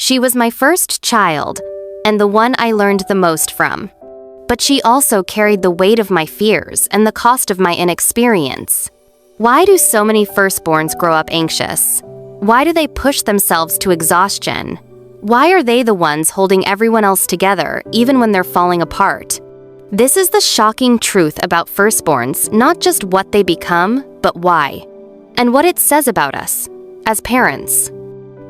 She was my first child, and the one I learned the most from. But she also carried the weight of my fears and the cost of my inexperience. Why do so many firstborns grow up anxious? Why do they push themselves to exhaustion? Why are they the ones holding everyone else together, even when they're falling apart? This is the shocking truth about firstborns, not just what they become, but why, and what it says about us as parents.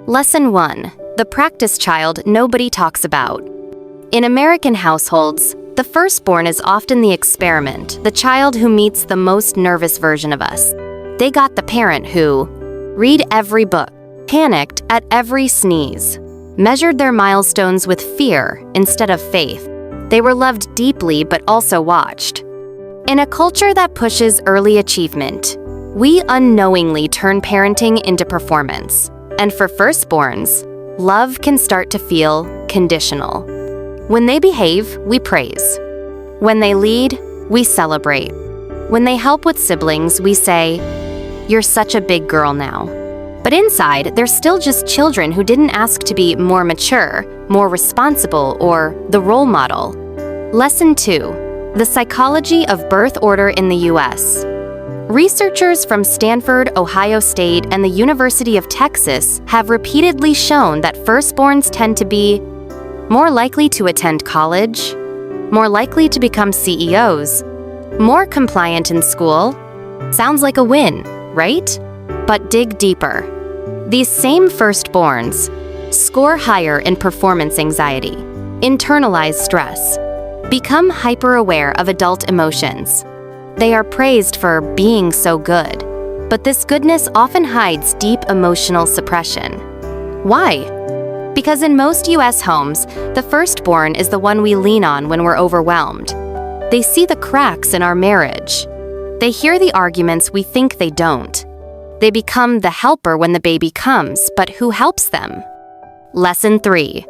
Lesson 1. The practice child nobody talks about. In American households, the firstborn is often the experiment, the child who meets the most nervous version of us. They got the parent who read every book, panicked at every sneeze, measured their milestones with fear instead of faith. They were loved deeply but also watched. In a culture that pushes early achievement, we unknowingly turn parenting into performance. And for firstborns, love can start to feel conditional. When they behave, we praise. When they lead, we celebrate. When they help with siblings, we say, "You're such a big girl now." But inside, they're still just children who didn't ask to be more mature, more responsible, or the role model. Lesson 2. The psychology of birth order in the U.S. Researchers from Stanford, Ohio State, and the University of Texas have repeatedly shown that firstborns tend to be more likely to attend college, more likely to become CEOs, more compliant in school. Sounds like a win, right? But dig deeper. These same firstborns score higher in performance anxiety, internalize stress, become hyper-aware of adult emotions. They are praised for being so good, but this goodness often hides deep emotional suppression. Why? Because in most U.S. homes, the firstborn is the one we lean on when we're overwhelmed. They see the cracks in our marriage. They hear the arguments we think they don't. They become the helper when the baby comes, but who helps them? Lesson 3.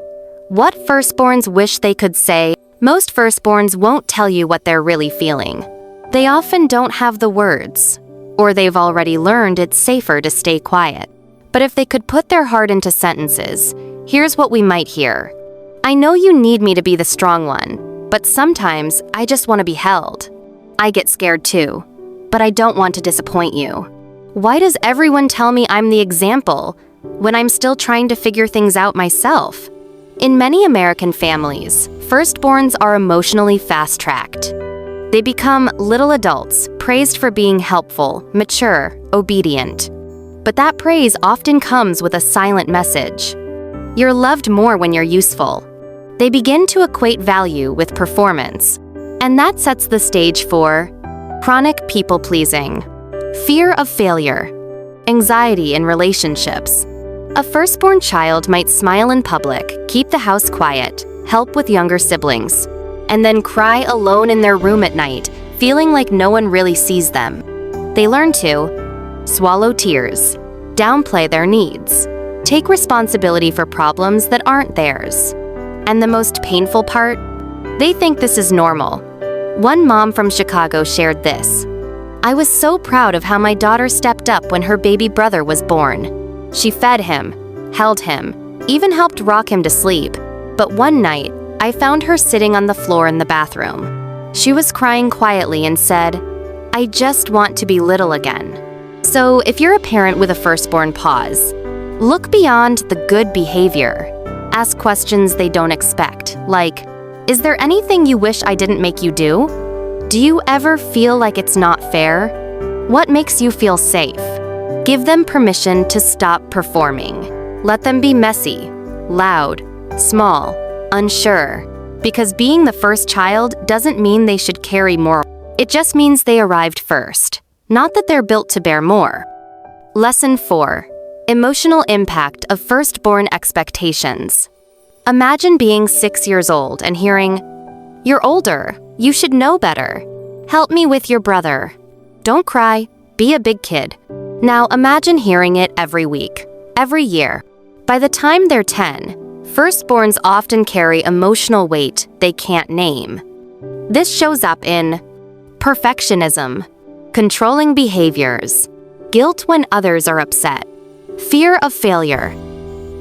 What firstborns wish they could say. Most firstborns won't tell you what they're really feeling. They often don't have the words, or they've already learned it's safer to stay quiet. But if they could put their heart into sentences, here's what we might hear. "I know you need me to be the strong one, but sometimes I just want to be held. I get scared too, but I don't want to disappoint you. Why does everyone tell me I'm the example when I'm still trying to figure things out myself?" In many American families, firstborns are emotionally fast-tracked. They become little adults, praised for being helpful, mature, obedient. But that praise often comes with a silent message. You're loved more when you're useful. They begin to equate value with performance, and that sets the stage for chronic people-pleasing, fear of failure, anxiety in relationships. A firstborn child might smile in public, keep the house quiet, help with younger siblings, and then cry alone in their room at night, feeling like no one really sees them. They learn to swallow tears, downplay their needs, take responsibility for problems that aren't theirs. And the most painful part? They think this is normal. One mom from Chicago shared this. "I was so proud of how my daughter stepped up when her baby brother was born. She fed him, held him, even helped rock him to sleep. But one night, I found her sitting on the floor in the bathroom. She was crying quietly and said, 'I just want to be little again.'" So if you're a parent with a firstborn, pause. Look beyond the good behavior. Ask questions they don't expect, like, "Is there anything you wish I didn't make you do? Do you ever feel like it's not fair? What makes you feel safe?" Give them permission to stop performing. Let them be messy, loud, small, unsure. Because being the first child doesn't mean they should carry more. It just means they arrived first, not that they're built to bear more. Lesson 4. Emotional impact of firstborn expectations. Imagine being 6 years old and hearing, "You're older, you should know better. Help me with your brother. Don't cry, be a big kid." Now imagine hearing it every week, every year. By the time they're 10, firstborns often carry emotional weight they can't name. This shows up in perfectionism, controlling behaviors, guilt when others are upset, fear of failure.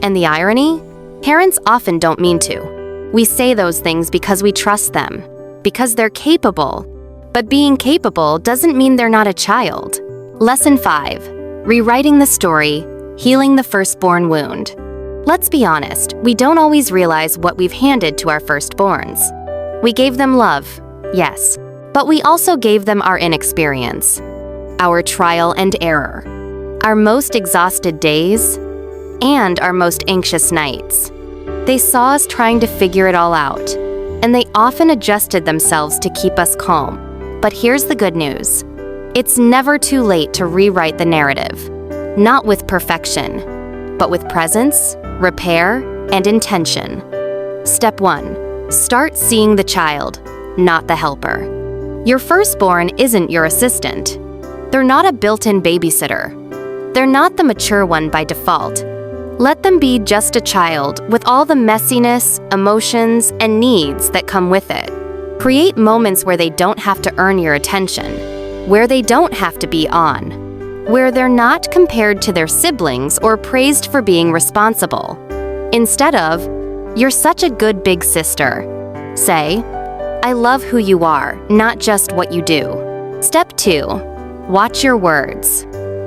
And the irony? Parents often don't mean to. We say those things because we trust them, because they're capable. But being capable doesn't mean they're not a child. Lesson 5. Rewriting the story, healing the firstborn wound. Let's be honest, we don't always realize what we've handed to our firstborns. We gave them love, yes, but we also gave them our inexperience, our trial and error, our most exhausted days, and our most anxious nights. They saw us trying to figure it all out, and they often adjusted themselves to keep us calm. But here's the good news. It's never too late to rewrite the narrative, not with perfection, but with presence, repair, and intention. Step 1. Start seeing the child, not the helper. Your firstborn isn't your assistant. They're not a built-in babysitter. They're not the mature one by default. Let them be just a child with all the messiness, emotions, and needs that come with it. Create moments where they don't have to earn your attention, where they don't have to be on, where they're not compared to their siblings or praised for being responsible. Instead of, "You're such a good big sister," say, "I love who you are, not just what you do." Step 2. Watch your words.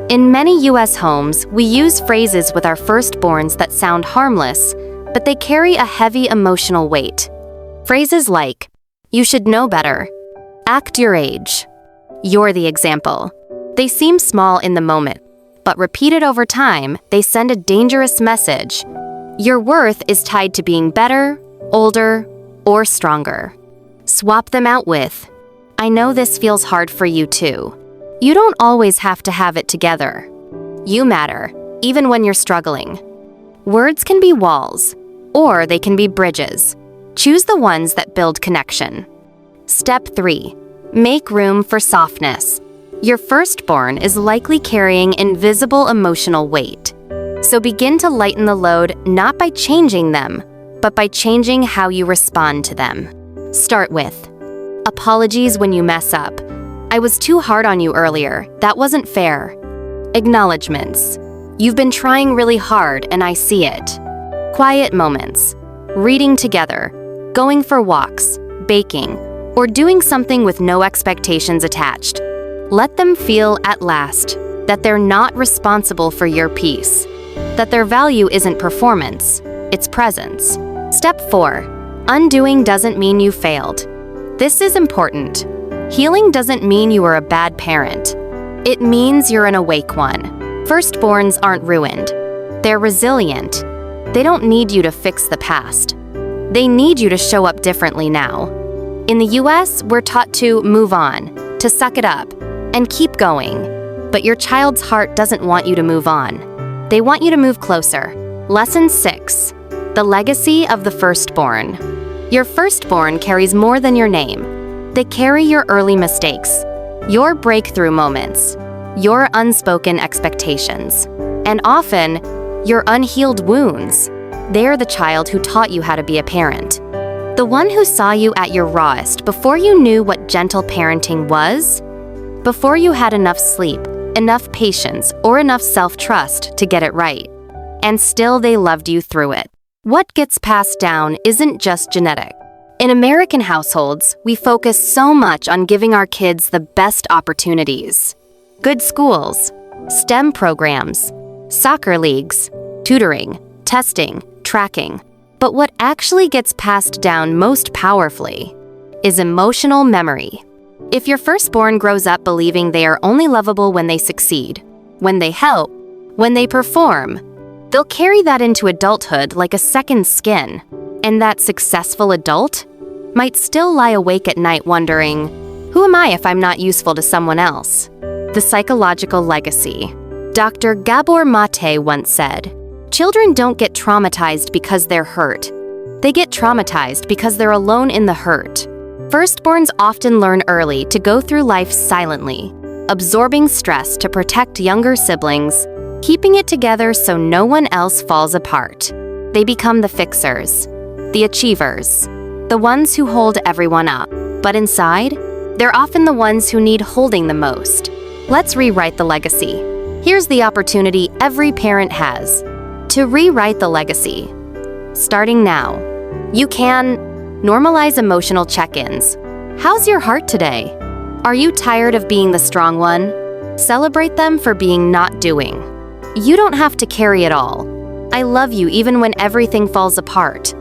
In many U.S. homes, we use phrases with our firstborns that sound harmless, but they carry a heavy emotional weight. Phrases like, "You should know better," "Act your age," "You're the example." They seem small in the moment, but repeated over time, they send a dangerous message. Your worth is tied to being better, older, or stronger. Swap them out with, "I know this feels hard for you too." You don't always have to have it together. You matter, even when you're struggling. Words can be walls, or they can be bridges. Choose the ones that build connection. Step 3. Make room for softness. Your firstborn is likely carrying invisible emotional weight. So begin to lighten the load not by changing them, but by changing how you respond to them. Start with, "Apologies when you mess up. I was too hard on you earlier. That wasn't fair." Acknowledgements. "You've been trying really hard and I see it." Quiet moments. Reading together, going for walks, baking, or doing something with no expectations attached. Let them feel at last that they're not responsible for your peace, that their value isn't performance, it's presence. Step 4. Undoing doesn't mean you failed. This is important. Healing doesn't mean you are a bad parent. It means you're an awake one. Firstborns aren't ruined. They're resilient. They don't need you to fix the past. They need you to show up differently now. In the US, we're taught to move on, to suck it up, and keep going. But your child's heart doesn't want you to move on. They want you to move closer. Lesson 6. The legacy of the firstborn. Your firstborn carries more than your name. They carry your early mistakes, your breakthrough moments, your unspoken expectations, and often, your unhealed wounds. They're the child who taught you how to be a parent. The one who saw you at your rawest before you knew what gentle parenting was, before you had enough sleep, enough patience, or enough self-trust to get it right. And still they loved you through it. What gets passed down isn't just genetic. In American households, we focus so much on giving our kids the best opportunities. Good schools, STEM programs, soccer leagues, tutoring, testing, tracking. But what actually gets passed down most powerfully is emotional memory. If your firstborn grows up believing they are only lovable when they succeed, when they help, when they perform, they'll carry that into adulthood like a second skin. And that successful adult might still lie awake at night wondering, who am I if I'm not useful to someone else? The psychological legacy. Dr. Gabor Mate once said, "Children don't get traumatized because they're hurt. They get traumatized because they're alone in the hurt." Firstborns often learn early to go through life silently, absorbing stress to protect younger siblings, keeping it together so no one else falls apart. They become the fixers, the achievers, the ones who hold everyone up. But inside, they're often the ones who need holding the most. Let's rewrite the legacy. Here's the opportunity every parent has to rewrite the legacy. starting now. You can normalize emotional check-ins. How's your heart today? Are you tired of being the strong one? Celebrate them for being not doing. You don't have to carry it all. I love you even when everything falls apart.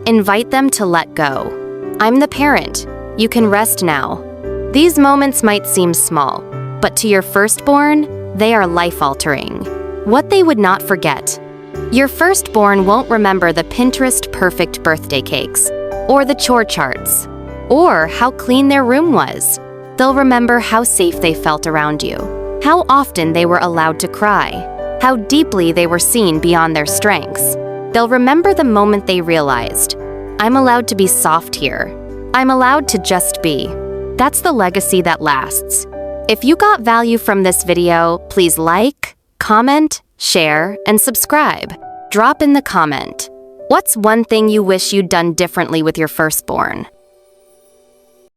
Invite them to let go. I'm the parent. You can rest now. These moments might seem small, but to your firstborn, they are life-altering. What they would not forget. Your firstborn won't remember the Pinterest perfect birthday cakes, or the chore charts, or how clean their room was. They'll remember how safe they felt around you, how often they were allowed to cry, how deeply they were seen beyond their strengths. They'll remember the moment they realized, I'm allowed to be soft here. I'm allowed to just be. That's the legacy that lasts. If you got value from this video, please like, comment, share, and subscribe. Drop in the comment. What's one thing you wish you'd done differently with your firstborn?